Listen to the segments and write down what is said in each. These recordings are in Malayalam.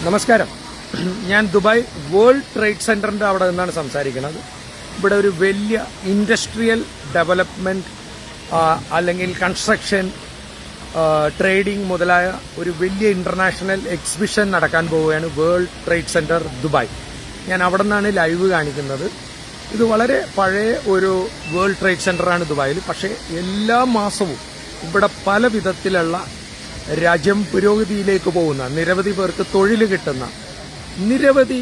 നമസ്കാരം. ഞാൻ ദുബായ് വേൾഡ് ട്രേഡ് സെന്ററിന്റെ അവിടെ നിന്നാണ് സംസാരിക്കുന്നത്. ഇവിടെ ഒരു വലിയ ഇൻഡസ്ട്രിയൽ ഡെവലപ്മെന്റ് അല്ലെങ്കിൽ കൺസ്ട്രക്ഷൻ, ട്രേഡിംഗ് മുതലായ ഒരു വലിയ ഇന്റർനാഷണൽ എക്സിബിഷൻ നടക്കാൻ പോവുകയാണ് വേൾഡ് ട്രേഡ് സെന്റർ ദുബായ്. ഞാൻ അവിടെ നിന്നാണ് ലൈവ് കാണിക്കുന്നത്. ഇത് വളരെ പഴയ ഒരു വേൾഡ് ട്രേഡ് സെന്ററാണ് ദുബായിൽ. പക്ഷേ എല്ലാ മാസവും ഇവിടെ പല വിധത്തിലുള്ള രാജ്യം പുരോഗതിയിലേക്ക് പോകുന്ന, നിരവധി പേർക്ക് തൊഴിൽ കിട്ടുന്ന നിരവധി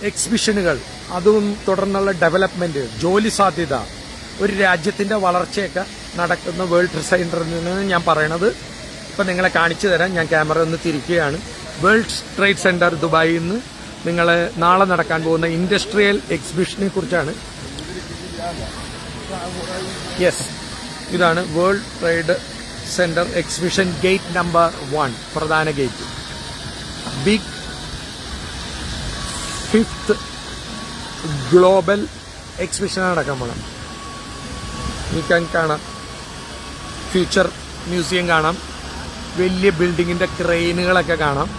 എക്സിബിഷനുകൾ, അതും തുടർന്നുള്ള ഡെവലപ്മെന്റ്, ജോലി സാധ്യത, ഒരു രാജ്യത്തിന്റെ വളർച്ചയൊക്കെ നടക്കുന്ന വേൾഡ് ട്രേഡ് സെന്ററിൽ നിന്ന് ഞാൻ പറയണത് ഇപ്പം നിങ്ങളെ കാണിച്ചു തരാം. ഞാൻ ക്യാമറ ഒന്ന് തിരിക്കുകയാണ്. വേൾഡ് ട്രേഡ് സെന്റർ ദുബായിൽ നിന്ന് നിങ്ങൾ നാളെ നടക്കാൻ പോകുന്ന ഇൻഡസ്ട്രിയൽ എക്സിബിഷനെ കുറിച്ചാണ്. യെസ്, ഇതാണ് world trade centre exhibition gate number 1, പ്രധാന gate. Big 5th global exhibition നടക്കാൻ പോകണം. നീക്കാൻ കാണാം, ഫ്യൂച്ചർ മ്യൂസിയം കാണാം, വലിയ ബിൽഡിങ്ങിന്റെ ക്രെയിനുകളൊക്കെ കാണാം.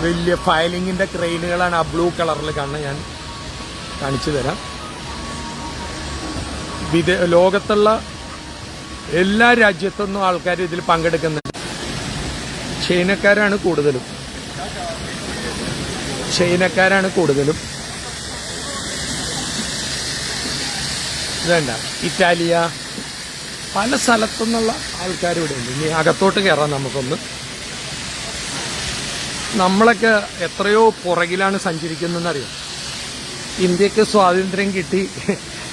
വലിയ ഫയലിങ്ങിന്റെ ക്രെയിനുകളാണ് ആ ബ്ലൂ കളറിൽ കാണുന്നത്. ഞാൻ കാണിച്ചു തരാം. ലോകത്തുള്ള എല്ലാ രാജ്യത്തുനിന്നും ആൾക്കാർ ഇതിൽ പങ്കെടുക്കുന്നുണ്ട്. ചൈനക്കാരാണ് കൂടുതലും. ഇതേണ്ട, ഇറ്റാലിയ, പല സ്ഥലത്തുനിന്നുള്ള ആൾക്കാർ ഇവിടെ ഉണ്ട്. ഇനി അകത്തോട്ട് കയറാം നമുക്കൊന്ന്. നമ്മളൊക്കെ എത്രയോ പുറകിലാണ് സഞ്ചരിക്കുന്നതെന്നറിയാം. ഇന്ത്യക്ക് സ്വാതന്ത്ര്യം കിട്ടി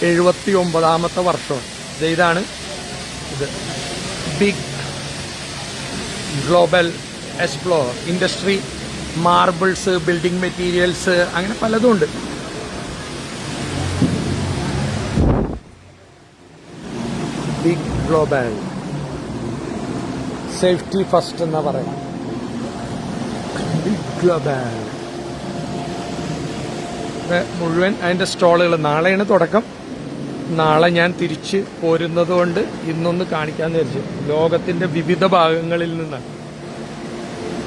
79ാമത്തെ വർഷമാണ്. ഇതാണ് ഇത് big global explore. Industry, marbles, building materials, അങ്ങനെ പലതും ഉണ്ട്. ബിഗ് ഗ്ലോബൽ, സേഫ്റ്റി ഫസ്റ്റ് എന്നാ പറയാം. ബിഗ് ഗ്ലോബൽ മുഴുവൻ അതിന്റെ സ്റ്റാളുകൾ. നാളെയാണ് തുടക്കം. നാളെ ഞാൻ തിരിച്ച് പോരുന്നത് കൊണ്ട് ഇന്നൊന്ന് കാണിക്കാന്ന് വിചാരിച്ചു. ലോകത്തിന്റെ വിവിധ ഭാഗങ്ങളിൽ നിന്നാണ്.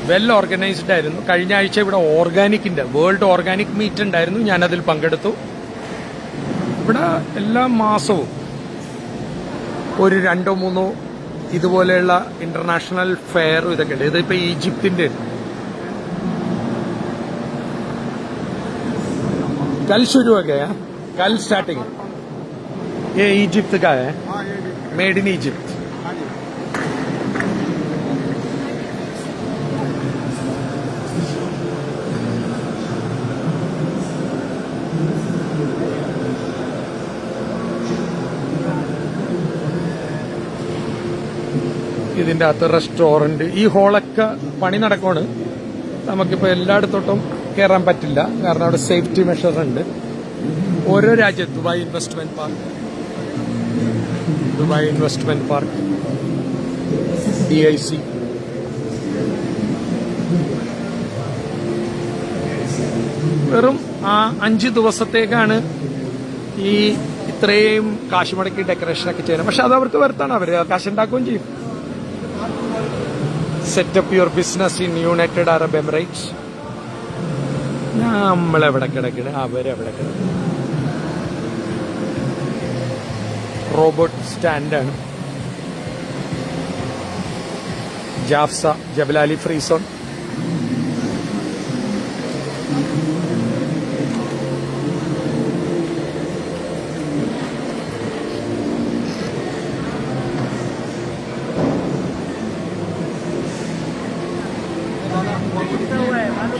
വെൽ ഓർഗനൈസ്ഡ് ആയിരുന്നു. കഴിഞ്ഞ ആഴ്ച ഇവിടെ ഓർഗാനിക്കിന്റെ വേൾഡ് ഓർഗാനിക് മീറ്റ് ഉണ്ടായിരുന്നു. ഞാനതിൽ പങ്കെടുത്തു. ഇവിടെ എല്ലാ മാസവും ഒരു 2-3 ഇതുപോലെയുള്ള ഇന്റർനാഷണൽ ഫെയർ ഇതൊക്കെ ഉണ്ട്. ഇതിപ്പോ ഈജിപ്തിന്റെ कल शुरू हो गया, कल स्टार्टिंग. ये इजिप्ट का है, मेड इन इजिप्ट. ഇതിന്റെ അകത്ത് റെസ്റ്റോറന്റ്, ഈ ഹോളൊക്കെ പണി നടക്കുവാണ്. നമുക്കിപ്പോൾ എല്ലായിടത്തോട്ടും കയറാൻ പറ്റില്ല, കാരണം അവിടെ സേഫ്റ്റി മെഷർ ഉണ്ട്. ഓരോ രാജ്യത്ത് ദുബായ് ഇൻവെസ്റ്റ്മെന്റ് പാർക്ക്, DIC, വെറും 5 ദിവസത്തേക്കാണ് ഈ ഇത്രയും കാശ് മുടക്കി ഡെക്കറേഷനൊക്കെ ചെയ്യുന്നത്. പക്ഷെ അത് അവർക്ക് വർത്താണ്. അവർ കാശുണ്ടാക്കുകയും ചെയ്യും. Setup your business in United Arab Emirates. നമ്മളെവിടെ കിടക്കണ, അവരെവിടെ കിടക്കണം. റോബോട്ട് സ്റ്റാൻഡാണ്. Jafza, Jebel Ali free zone.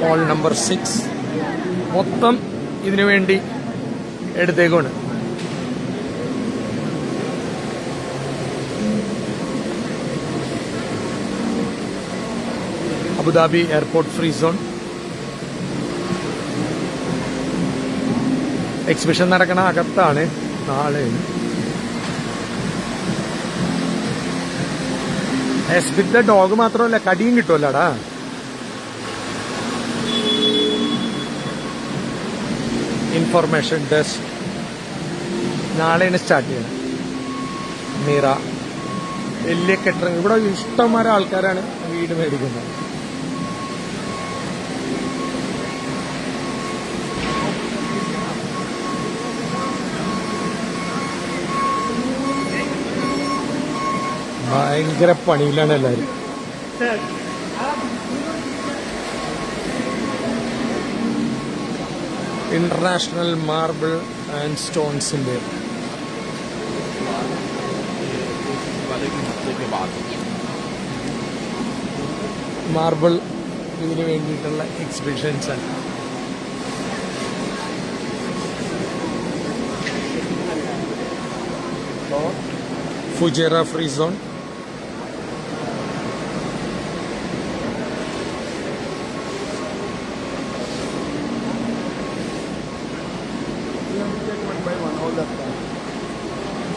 Hall number 6 മൊത്തം ഇതിനു വേണ്ടി എടുത്തേക്കാണ്. Abu Dhabi airport free zone. Exhibition നടക്കണ അകത്താണ്. നാളെ എസ്ബിന്റെ ഡോഗ് മാത്രമല്ല, കടിയും കിട്ടുമല്ലോടാ. ഇൻഫർമേഷൻ ഡെസ്ക് നാളെയാണ് സ്റ്റാർട്ട് ചെയ്യുന്നത്. മീറ, വലിയ കെട്ടറിങ്. ഇവിടെ ഇഷ്ടംമാരെ ആൾക്കാരാണ് വീട് മേടിക്കുന്നത്. ഭയങ്കര പണിയിലാണ് എല്ലാവരും. ഇന്റർനാഷണൽ മാർബിൾ ആൻഡ് സ്റ്റോൺസിന്റെ മാർബിൾ ഇതിന് വേണ്ടിയിട്ടുള്ള എക്സിബിഷൻസ് ആണ്. Fujairah free zone,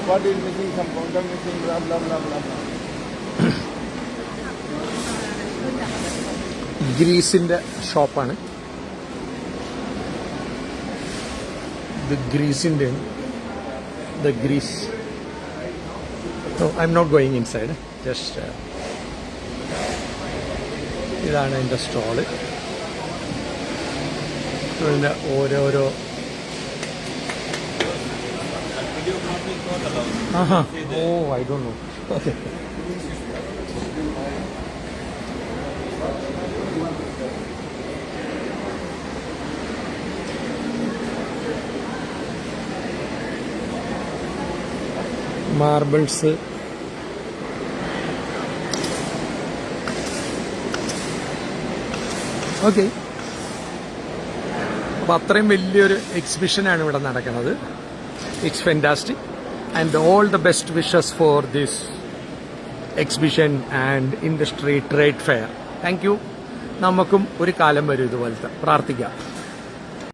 What is missing? Some counter missing, blah blah blah blah. ഗ്രീസിന്റെ ഷോപ്പാണ് ഇത്. ഗ്രീസിന്റെ Greece. I'm not going inside, just ഇതാണ് എൻ്റെ സ്റ്റോള്. ഇതിൻ്റെ ഓരോരോ oh I don't know. Okay, marbles, okay. അപ്പം അത്രയും വലിയൊരു എക്സിബിഷനാണ് ഇവിടെ നടക്കുന്നത്. It's fantastic and all the best wishes for this exhibition and industry trade fair. Thank you. നമുക്കും ഒരു കാലം വരും ഇതുപോലത്തെ. പ്രാർത്ഥിക്കാം.